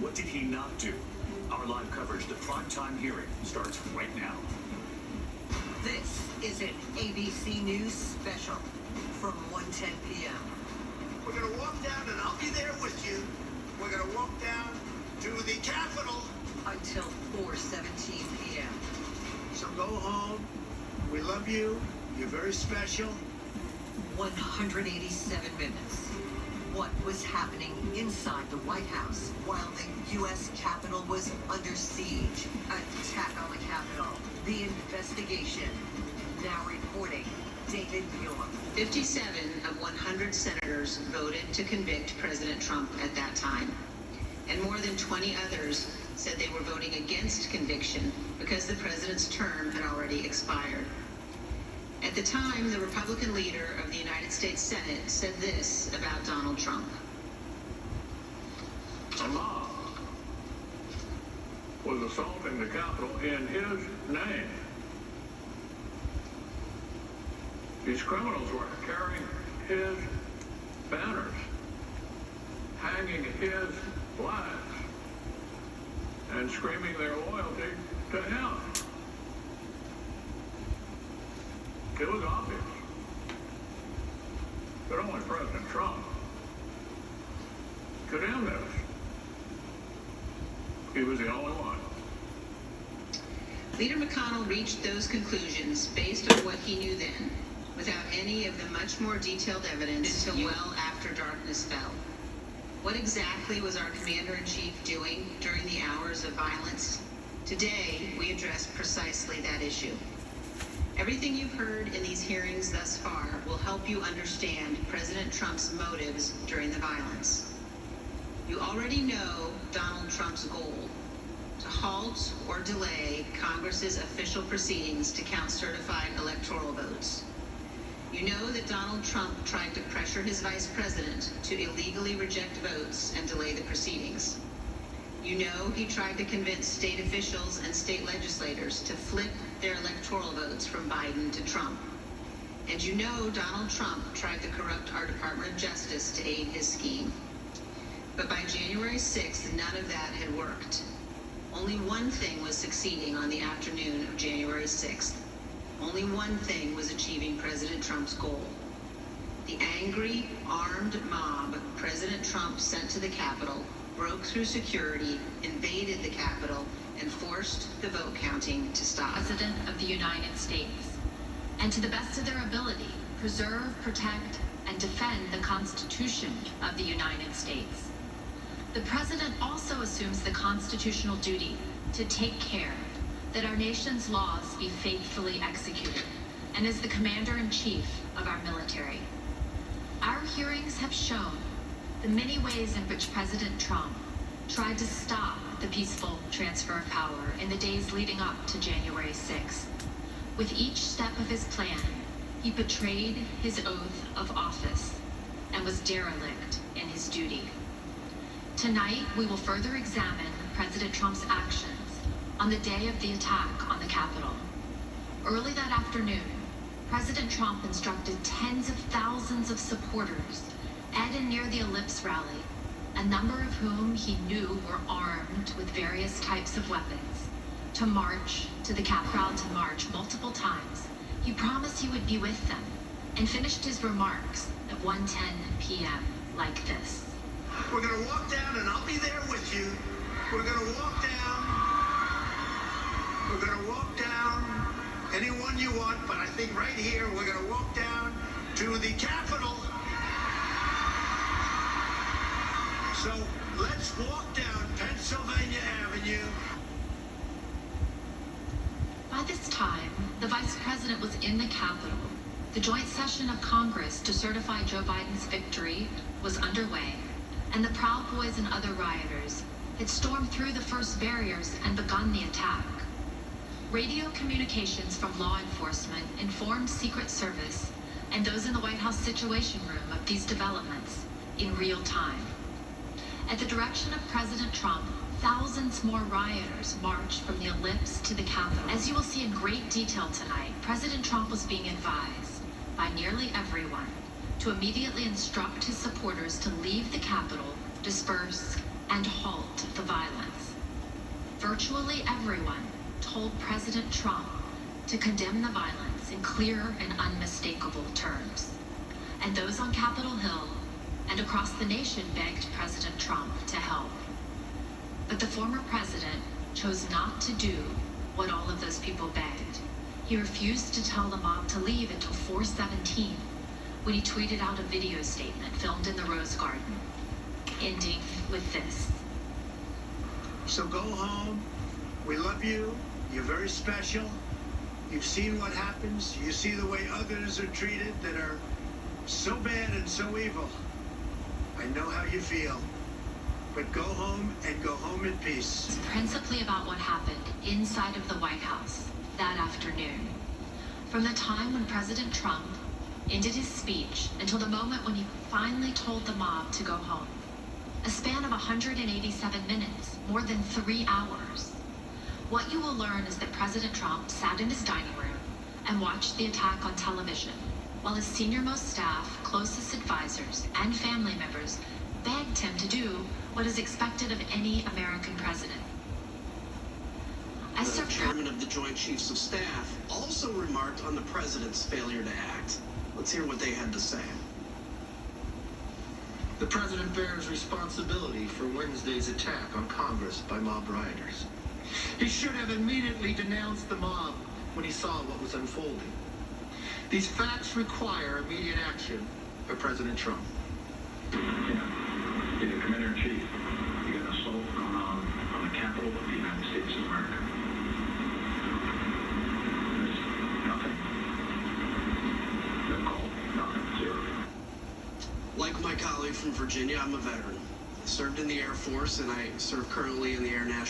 What did he not do? Our live coverage, the primetime hearing, starts right now. This is an ABC News special from 1:10 p.m. We're going to walk down, and I'll be there with you. We're going to walk down to the Capitol until 4:17 p.m. So go home. We love you. You're very special. 187 minutes. What was happening inside the White House while the U.S. Capitol was under siege? Attack on the Capitol. The investigation. Now reporting, David Mueller. 57 of 100 senators voted to convict President Trump at that time. And more than 20 others said they were voting against conviction because the president's term had already expired. At the time, the Republican leader of the United States Senate said this about Donald Trump. A mob was assaulting the Capitol in his name. These criminals were carrying his banners, hanging his flags, and screaming their loyalty to him. It was obvious that only President Trump could end this. He was the only one. Leader McConnell reached those conclusions based on what he knew then, without any of the much more detailed evidence until well after darkness fell. What exactly was our commander-in-chief doing during the hours of violence? Today, we address precisely that issue. Everything you've heard in these hearings thus far will help you understand President Trump's motives during the violence. You already know Donald Trump's goal: to halt or delay Congress's official proceedings to count certified electoral votes. You know that Donald Trump tried to pressure his vice president to illegally reject votes and delay the proceedings. You know he tried to convince state officials and state legislators to flip their electoral votes from Biden to Trump. And you know Donald Trump tried to corrupt our Department of Justice to aid his scheme. But by January 6th, none of that had worked. Only one thing was succeeding on the afternoon of January 6th. Only one thing was achieving President Trump's goal. The angry, armed mob President Trump sent to the Capitol broke through security, invaded the Capitol, and forced the vote counting to stop. President of the United States, and to the best of their ability, preserve, protect, and defend the Constitution of the United States. The President also assumes the constitutional duty to take care that our nation's laws be faithfully executed, and is the commander-in-chief of our military. Our hearings have shown the many ways in which President Trump tried to stop the peaceful transfer of power in the days leading up to January 6th. With each step of his plan, he betrayed his oath of office and was derelict in his duty. Tonight, we will further examine President Trump's actions on the day of the attack on the Capitol. Early that afternoon, President Trump instructed tens of thousands of supporters at and near the Ellipse rally, a number of whom he knew were armed with various types of weapons, to march to the Capitol, to march multiple times. He promised he would be with them, and finished his remarks at 1:10 p.m. like this. We're going to walk down, and I'll be there with you. We're going to walk down. We're going to walk down anyone you want, but I think right here we're going to walk down to the Capitol. So let's walk down Pennsylvania Avenue. By this time, the Vice President was in the Capitol. The joint session of Congress to certify Joe Biden's victory was underway, and the Proud Boys and other rioters had stormed through the first barriers and begun the attack. Radio communications from law enforcement informed Secret Service and those in the White House Situation Room of these developments in real time. At the direction of President Trump, thousands more rioters marched from the Ellipse to the Capitol. As you will see in great detail tonight, President Trump was being advised by nearly everyone to immediately instruct his supporters to leave the Capitol, disperse, and halt the violence. Virtually everyone told President Trump to condemn the violence in clear and unmistakable terms. And those on Capitol Hill and across the nation begged President Trump to help. But the former president chose not to do what all of those people begged. He refused to tell the mob to leave until 4:17, when he tweeted out a video statement filmed in the Rose Garden, ending with this. So go home. We love you. You're very special. You've seen what happens. You see the way others are treated that are so bad and so evil. I know how you feel. But go home and go home in peace. It's principally about what happened inside of the White House that afternoon. From the time when President Trump ended his speech until the moment when he finally told the mob to go home. A span of 187 minutes, more than 3 hours. What you will learn is that President Trump sat in his dining room and watched the attack on television, while his senior-most staff, closest advisors, and family members begged him to do what is expected of any American president. The chairman of the Joint Chiefs of Staff also remarked on the president's failure to act. Let's hear what they had to say. The president bears responsibility for Wednesday's attack on Congress by mob rioters. He should have immediately denounced the mob when he saw what was unfolding. These facts require immediate action by President Trump. Yeah. You're the commander-in-chief. You got an assault going on the Capitol of the United States of America. There's nothing. No call. Nothing. Zero. Like my colleague from Virginia, I'm a veteran. I served in the Air Force, and I serve currently in the Air National